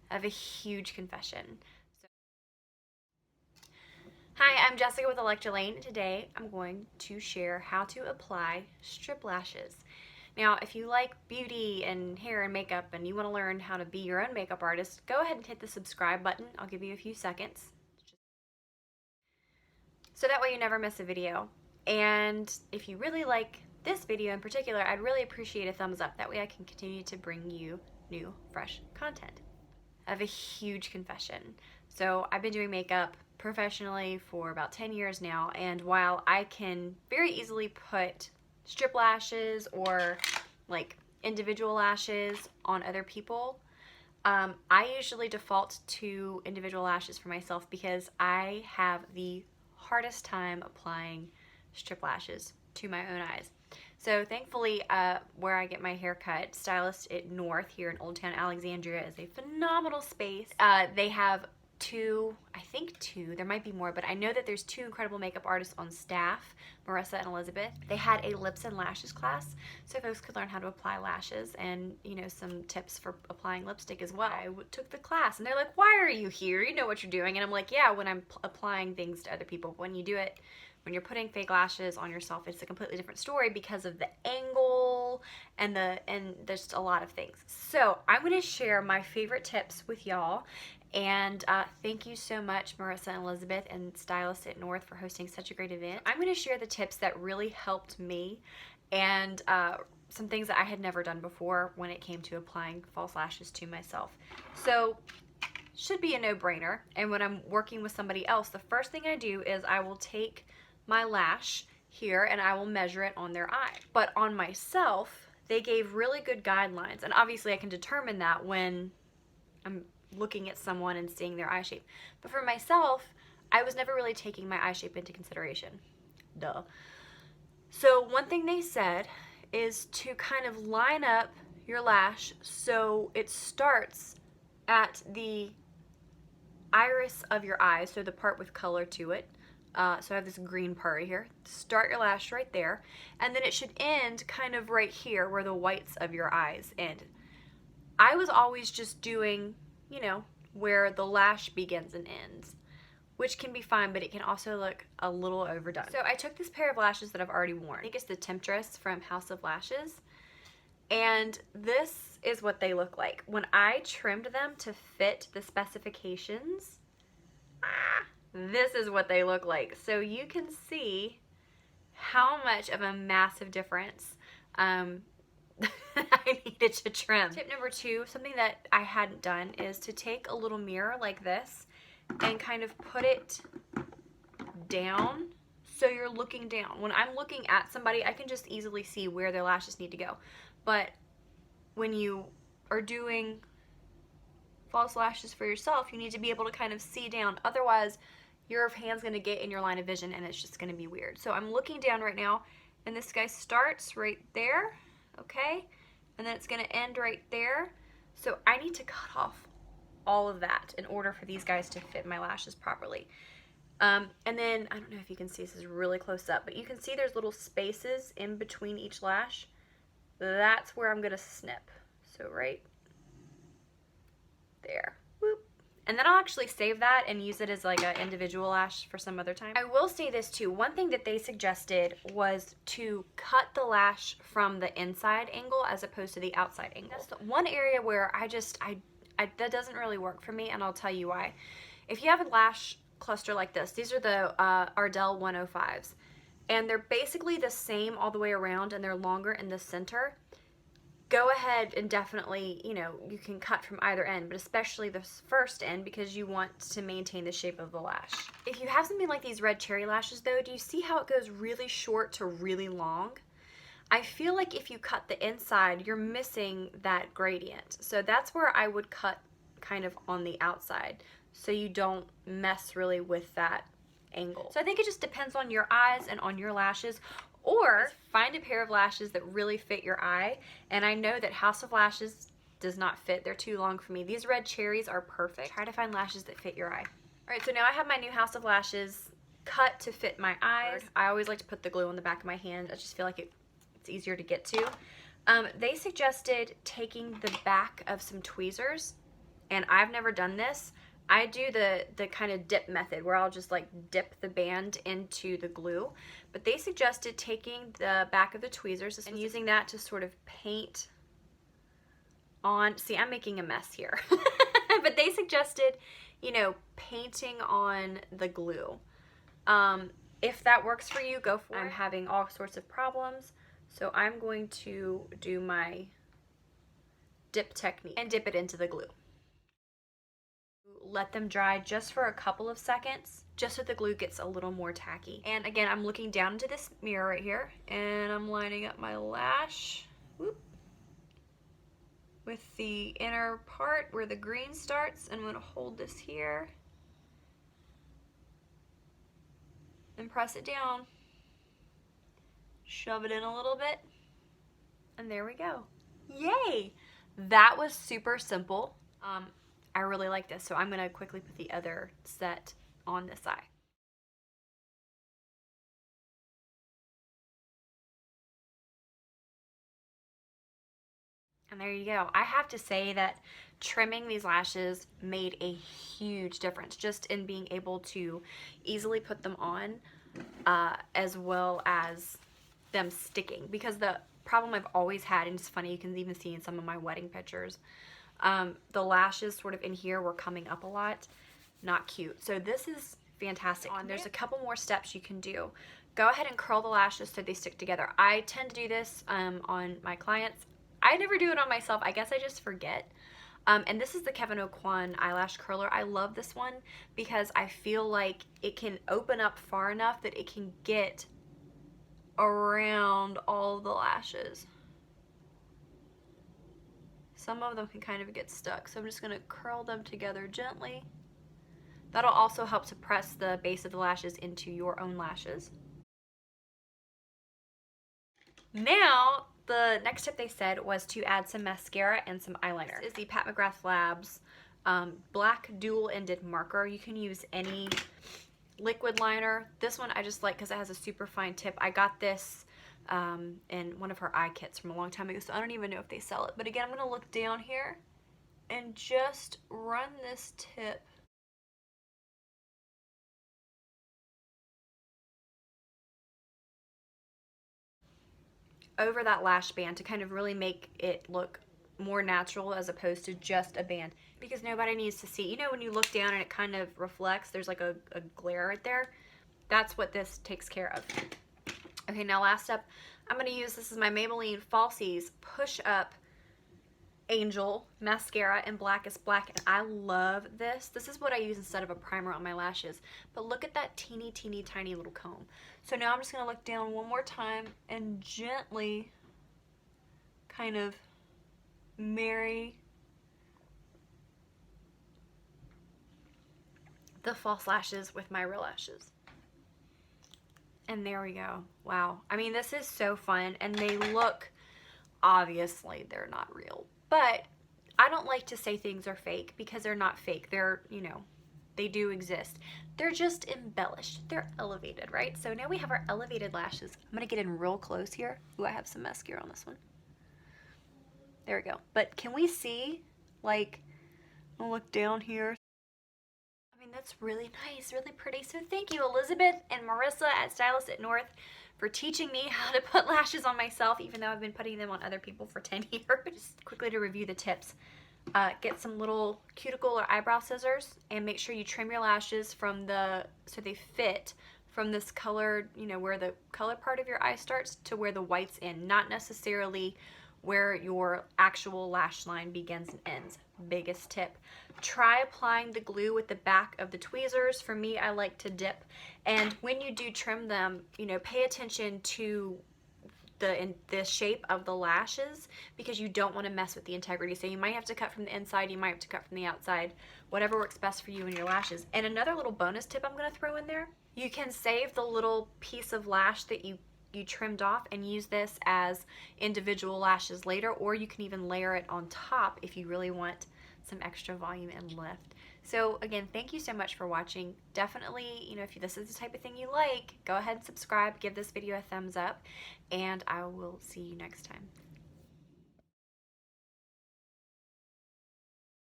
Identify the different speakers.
Speaker 1: I have a huge confession. Hi, I'm Jessica with Electra. Today I'm going to share how to apply strip lashes. Now, if you like beauty and hair and makeup and you want to learn how to be your own makeup artist, go ahead and hit the subscribe button. I'll give you a few seconds. So that way you never miss a video. And if you really like this video in particular, I'd really appreciate a thumbs up. That way I can continue to bring you new, fresh content. I have a huge confession. So I've been doing makeup professionally for about 10 years now, and while I can very easily put strip lashes or like individual lashes on other people, I usually default to individual lashes for myself because I have the hardest time applying strip lashes to my own eyes. So thankfully, where I get my hair cut, Stylist at North here in Old Town Alexandria is a phenomenal space. They have I think two, there might be more, but I know that there's two incredible makeup artists on staff, Marissa and Elizabeth. They had a lips and lashes class, so folks could learn how to apply lashes and, you know, some tips for applying lipstick as well. I took the class and they're like, why are you here? You know what you're doing. And I'm like, yeah, when I'm applying things to other people. When you do it, when you're putting fake lashes on yourself, it's a completely different story because of the angle and there's a lot of things. So I'm going to share my favorite tips with y'all. And thank you so much, Marissa and Elizabeth and Stylist at North, for hosting such a great event. I'm going to share the tips that really helped me and some things that I had never done before when it came to applying false lashes to myself. So should be a no-brainer. And when I'm working with somebody else, the first thing I do is I will take my lash here and I will measure it on their eye. But on myself, they gave really good guidelines. And obviously I can determine that when I'm looking at someone and seeing their eye shape. But for myself, I was never really taking my eye shape into consideration. Duh. So one thing they said is to kind of line up your lash so it starts at the iris of your eye, so the part with color to it. So I have this green part right here. Start your lash right there, and then it should end kind of right here where the whites of your eyes end. I was always just doing, you know, where the lash begins and ends, which can be fine, but it can also look a little overdone. So I took this pair of lashes that I've already worn. I think it's the Temptress from House of Lashes, and this is what they look like. When I trimmed them to fit the specifications, this is what they look like. So you can see how much of a massive difference I needed to trim. Tip number 2, something that I hadn't done, is to take a little mirror like this and kind of put it down so you're looking down. When I'm looking at somebody, I can just easily see where their lashes need to go. But when you are doing false lashes for yourself, you need to be able to kind of see down. Otherwise, your hand's going to get in your line of vision and it's just going to be weird. So I'm looking down right now, and this guy starts right there, okay? And then it's going to end right there. So I need to cut off all of that in order for these guys to fit my lashes properly. And then, I don't know if you can see, this is really close up, but you can see there's little spaces in between each lash. That's where I'm going to snip. So right there. Whoop. And then I'll actually save that and use it as like an individual lash for some other time. I will say this too. One thing that they suggested was to cut the lash from the inside angle as opposed to the outside angle. That's the one area where that doesn't really work for me, and I'll tell you why. If you have a lash cluster like this, these are the Ardell 105s, and they're basically the same all the way around, and they're longer in the center. Go ahead and definitely, you know, you can cut from either end, but especially the first end because you want to maintain the shape of the lash. If you have something like these red cherry lashes though, do you see how it goes really short to really long? I feel like if you cut the inside, you're missing that gradient. So that's where I would cut kind of on the outside so you don't mess really with that angle. So I think it just depends on your eyes and on your lashes. Or find a pair of lashes that really fit your eye. And I know that House of Lashes does not fit. They're too long for me. These red cherries are perfect. Try to find lashes that fit your eye. All right, so now I have my new House of Lashes cut to fit my eyes. I always like to put the glue on the back of my hand. I just feel like it's easier to get to. They suggested taking the back of some tweezers and I've never done this. I do the kind of dip method where I'll just like dip the band into the glue, but they suggested taking the back of the tweezers and using that to sort of paint on, see, I'm making a mess here, but they suggested, you know, painting on the glue. If that works for you, go for it. I'm having all sorts of problems, so I'm going to do my dip technique and dip it into the glue. Let them dry just for a couple of seconds, just so the glue gets a little more tacky. And again, I'm looking down into this mirror right here, and I'm lining up my lash, whoop, with the inner part where the green starts, and I'm gonna hold this here and press it down. Shove it in a little bit, and there we go. Yay! That was super simple. I really like this, so I'm gonna quickly put the other set on this eye. And there you go. I have to say that trimming these lashes made a huge difference just in being able to easily put them on, as well as them sticking. Because the problem I've always had, and it's funny, you can even see in some of my wedding pictures, the lashes sort of in here were coming up a lot. Not cute. So this is fantastic. There's a couple more steps you can do. Go ahead and curl the lashes so they stick together. I tend to do this on my clients. I never do it on myself. I guess I just forget. And this is the Kevyn Aucoin eyelash curler. I love this one because I feel like it can open up far enough that it can get around all the lashes. Some of them can kind of get stuck, so I'm just going to curl them together gently. That'll also help to press the base of the lashes into your own lashes. Now, the next tip they said was to add some mascara and some eyeliner. This is the Pat McGrath Labs black dual-ended marker. You can use any liquid liner. This one I just like because it has a super fine tip. I got this in one of her eye kits from a long time ago, so I don't even know if they sell it. But again, I'm going to look down here and just run this tip over that lash band to kind of really make it look more natural as opposed to just a band, because nobody needs to see. You know, when you look down and it kind of reflects, there's like a glare right there. That's what this takes care of. Okay, now last step, I'm going to use, this is my Maybelline Falsies Push Up Angel mascara in Blackest Black, and I love this. This is what I use instead of a primer on my lashes. But look at that teeny tiny little comb. So now I'm just going to look down one more time and gently kind of marry the false lashes with my real lashes. And there we go. Wow. I mean, this is so fun, and they look, obviously they're not real, but I don't like to say things are fake because they're not fake. They're, you know, they do exist. They're just embellished. They're elevated, right? So now we have our elevated lashes. I'm going to get in real close here. Ooh, I have some mascara on this one. There we go. But can we see, like, I'll look down here. I mean, that's really nice, really pretty. So thank you, Elizabeth and Marissa at Stylist at North, for teaching me how to put lashes on myself, even though I've been putting them on other people for 10 years. Just quickly to review the tips. Get some little cuticle or eyebrow scissors and make sure you trim your lashes from so they fit from this colored, you know, where the colored part of your eye starts to where the white's in, not necessarily where your actual lash line begins and ends. Biggest tip. Try applying the glue with the back of the tweezers. For me, I like to dip. And when you do trim them, you know, pay attention to the shape of the lashes, because you don't want to mess with the integrity. So you might have to cut from the inside, you might have to cut from the outside, whatever works best for you and your lashes. And another little bonus tip I'm going to throw in there, you can save the little piece of lash that you trimmed off and use this as individual lashes later, or you can even layer it on top if you really want some extra volume and lift. So again, thank you so much for watching. Definitely, you know, if this is the type of thing you like, go ahead and subscribe, give this video a thumbs up, and I will see you next time.